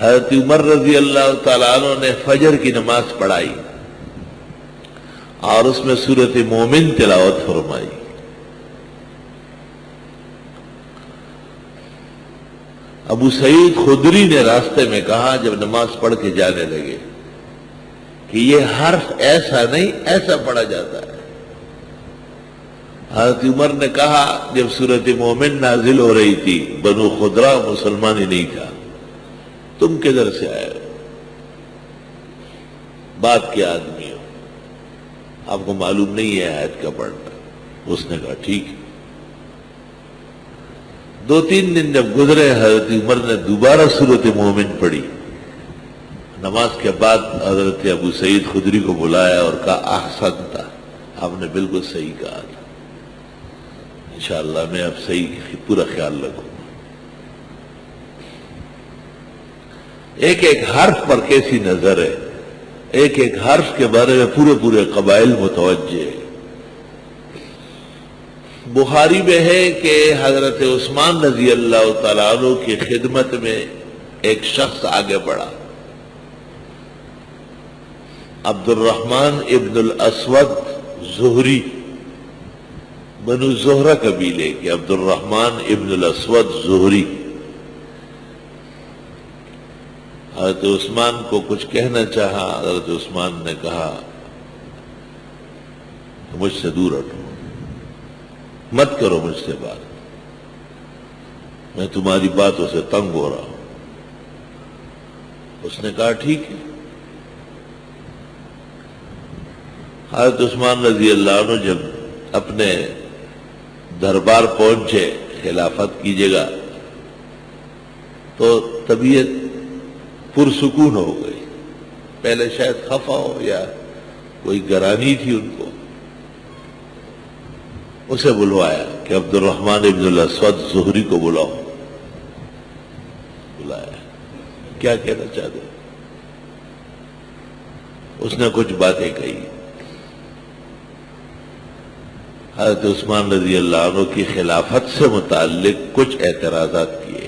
حضرت عمر رضی اللہ تعالیٰ عنہ نے فجر کی نماز پڑھائی اور اس میں سورۃ مومن تلاوت فرمائی. ابو سعید خدری نے راستے میں کہا جب نماز پڑھ کے جانے لگے کہ یہ حرف ایسا نہیں ایسا پڑھا جاتا ہے. حضرت عمر نے کہا جب سورۃ مومن نازل ہو رہی تھی بنو خدرہ مسلمان ہی نہیں تھا, تم کدھر سے آئے ہو, بات کے آدمی ہو, آپ کو معلوم نہیں ہے آیت کا پڑھنا. اس نے کہا ٹھیک ہے. 2-3 دن جب گزرے حضرت عمر نے دوبارہ سورۃ مومن پڑھی. نماز کے بعد حضرت ابو سعید خدری کو بلایا اور کہا احسنت, آپ نے بالکل صحیح کہا تھا, انشاءاللہ میں اب صحیح پورا خیال رکھوں گا. ایک ایک حرف پر کیسی نظر ہے, ایک ایک حرف کے بارے میں پورے قبائل متوجہ ہے. بخاری میں ہے کہ حضرت عثمان رضی اللہ تعالیٰ عنہ کی خدمت میں ایک شخص آگے بڑھا, عبد الرحمن ابن الاسود زہری, بنو زہرہ قبیلے کے عبد الرحمن ابن الاسود زہری. حضرت عثمان کو کچھ کہنا چاہا. حضرت عثمان نے کہا مجھ سے دور ہٹو, مت کرو مجھ سے بات, میں تمہاری باتوں سے تنگ ہو رہا ہوں. اس نے کہا ٹھیک ہے. حضرت عثمان رضی اللہ عنہ جب اپنے دربار پہنچے خلافت کی جگہ تو طبیعت پرسکون ہو گئی. پہلے شاید خفا ہو یا کوئی گرانی تھی ان کو. اسے بلوایا کہ عبد الرحمن ابن الاسود زہری کو بلاؤ. بلایا, کیا کہنا چاہتے؟ اس نے کچھ باتیں کہی. حضرت عثمان رضی اللہ عنہ کی خلافت سے متعلق کچھ اعتراضات کیے.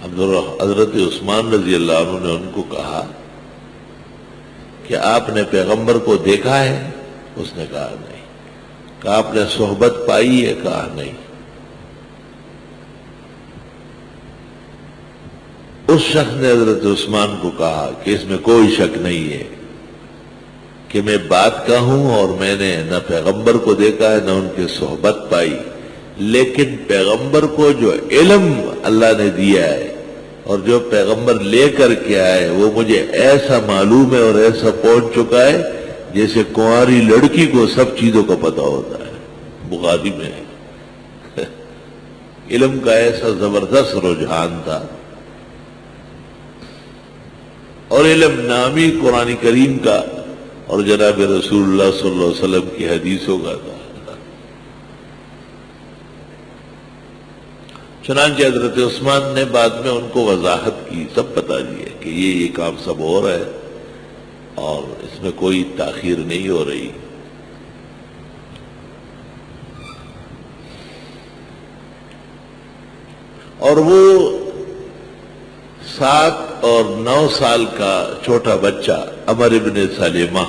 حضرت عثمان رضی اللہ عنہ نے ان کو کہا کہ آپ نے پیغمبر کو دیکھا ہے؟ اس نے کہا نہیں. کہا آپ نے صحبت پائی ہے؟ کہا نہیں. اس شخص نے حضرت عثمان کو کہا کہ اس میں کوئی شک نہیں ہے کہ میں بات کا ہوں اور میں نے نہ پیغمبر کو دیکھا ہے نہ ان کی صحبت پائی, لیکن پیغمبر کو جو علم اللہ نے دیا ہے اور جو پیغمبر لے کر کے آئے وہ مجھے ایسا معلوم ہے اور ایسا پہنچ چکا ہے جیسے کنواری لڑکی کو سب چیزوں کا پتہ ہوتا ہے. بخاری میں علم کا ایسا زبردست رجحان تھا, اور علم نامی قرآن کریم کا اور جناب رسول اللہ صلی اللہ علیہ وسلم کی حدیثوں کا تھا. چنانچہ حضرت عثمان نے بعد میں ان کو وضاحت کی, سب بتا دیے کہ یہ کام سب ہو رہا ہے اور اس میں کوئی تاخیر نہیں ہو رہی. اور وہ 7 اور 9 سال کا چھوٹا بچہ عمر ابن سلمہ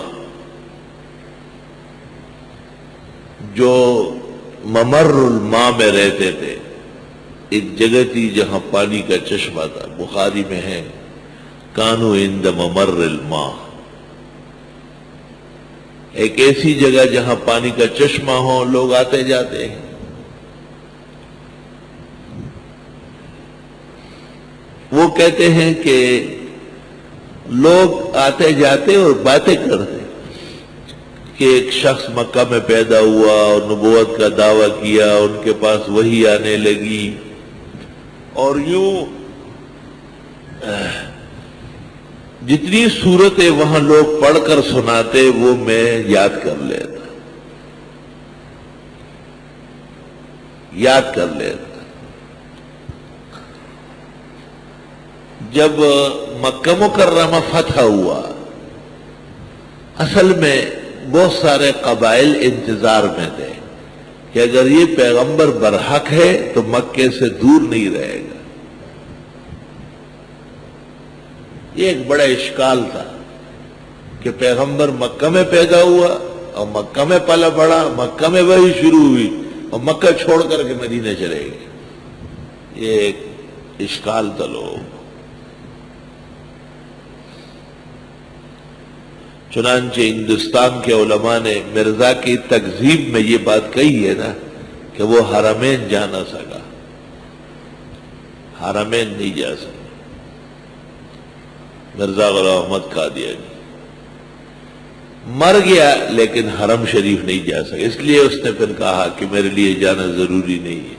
جو ممر الماء میں رہتے تھے, ایک جگہ تھی جہاں پانی کا چشمہ تھا. بخاری میں ہے کانو عند ممر الماء, ایک ایسی جگہ جہاں پانی کا چشمہ ہو, لوگ آتے جاتے ہیں. وہ کہتے ہیں کہ لوگ آتے جاتے اور باتیں کرتے کہ ایک شخص مکہ میں پیدا ہوا اور نبوت کا دعویٰ کیا, ان کے پاس وحی آنے لگی, اور یوں جتنی صورتیں وہاں لوگ پڑھ کر سناتے وہ میں یاد کر لیتا. جب مکہ مکرمہ فتح ہوا, اصل میں بہت سارے قبائل انتظار میں تھے کہ اگر یہ پیغمبر برحق ہے تو مکے سے دور نہیں رہے گا, یہ ایک بڑا اشکال تھا کہ پیغمبر مکہ میں پیدا ہوا اور مکہ میں پلا بڑا، مکہ میں وہی شروع ہوئی اور مکہ چھوڑ کر کے مدینے چلے گئے. یہ ایک اشکال تھا لوگ. چنانچہ ہندوستان کے علماء نے مرزا کی تکذیب میں یہ بات کہی ہے نا کہ وہ حرمین جا نہ سکا، حرمین نہیں جا سکا. مرزا غلام احمد قادیانی مر گیا لیکن حرم شریف نہیں جا سکا، اس لیے اس نے پھر کہا کہ میرے لیے جانا ضروری نہیں ہے.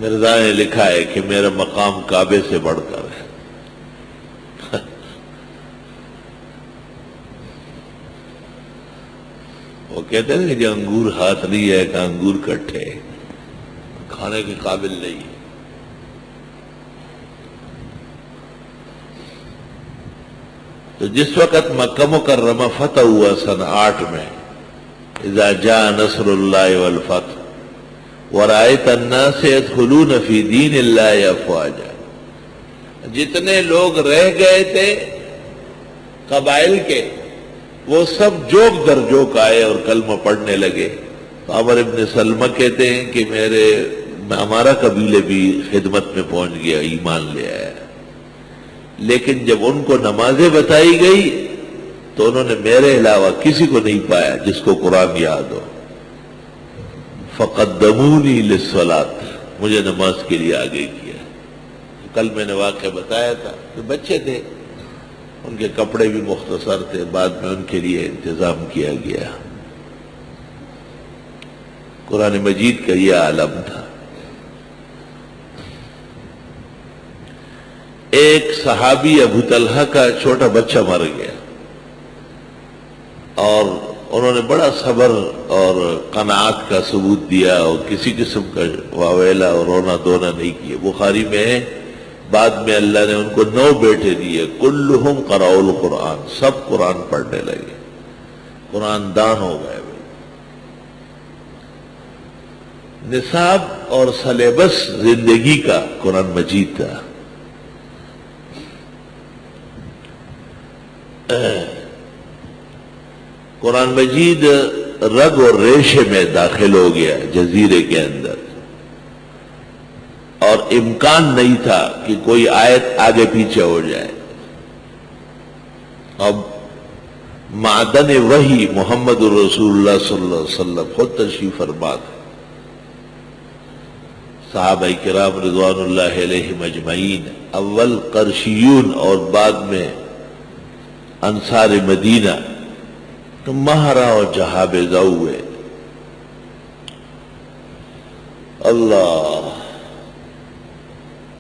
مرزا نے لکھا ہے کہ میرا مقام کعبے سے بڑھ کر ہے. وہ کہتے ہیں کہ جو انگور ہاتھ نہیں ہے کہ انگور کٹھے کھانے کے قابل نہیں ہے. تو جس وقت مکہ مکرمہ فتح ہوا سن 8 میں، اذا جاء نصر اللہ والفتح ورأیت الناس يدخلون فی دین اللہ افواجا، جتنے لوگ رہ گئے تھے قبائل کے وہ سب جوک در جوک آئے اور کلمہ پڑھنے لگے. تو عمر ابن سلمہ کہتے ہیں کہ ہمارا قبیلے بھی خدمت میں پہنچ گیا، ایمان لے آیا. لیکن جب ان کو نمازیں بتائی گئی تو انہوں نے میرے علاوہ کسی کو نہیں پایا جس کو قرآن یاد ہو. فقدمونی للصلاۃ، مجھے نماز کے لیے آگے کیا. کل میں نے واقعہ بتایا تھا کہ بچے تھے، ان کے کپڑے بھی مختصر تھے، بعد میں ان کے لیے انتظام کیا گیا. قرآن مجید کا یہ عالم تھا. ایک صحابی ابو طلحہ کا چھوٹا بچہ مر گیا اور انہوں نے بڑا صبر اور قناعت کا ثبوت دیا اور کسی قسم کا واویلا اور رونا دھونا نہیں کیا. بخاری میں ہے بعد میں اللہ نے ان کو 9 بیٹے دیے، کلہم قرأوا القرآن، سب قرآن پڑھنے لگے، قرآن دان ہو گئے. نصاب اور سلیبس زندگی کا قرآن مجید تھا. قرآن مجید رگ اور ریشے میں داخل ہو گیا جزیرے کے اندر، اور امکان نہیں تھا کہ کوئی آیت آگے پیچھے ہو جائے. اب معدن وحی محمد رسول اللہ صلی اللہ علیہ وسلم خود تشریف فرما تھے. صحابہ کرام رضوان اللہ علیہم اجمعین، اول قرشیون اور بعد میں انصار مدینہ تو مہرا اور جہابذ ہوئے. اللہ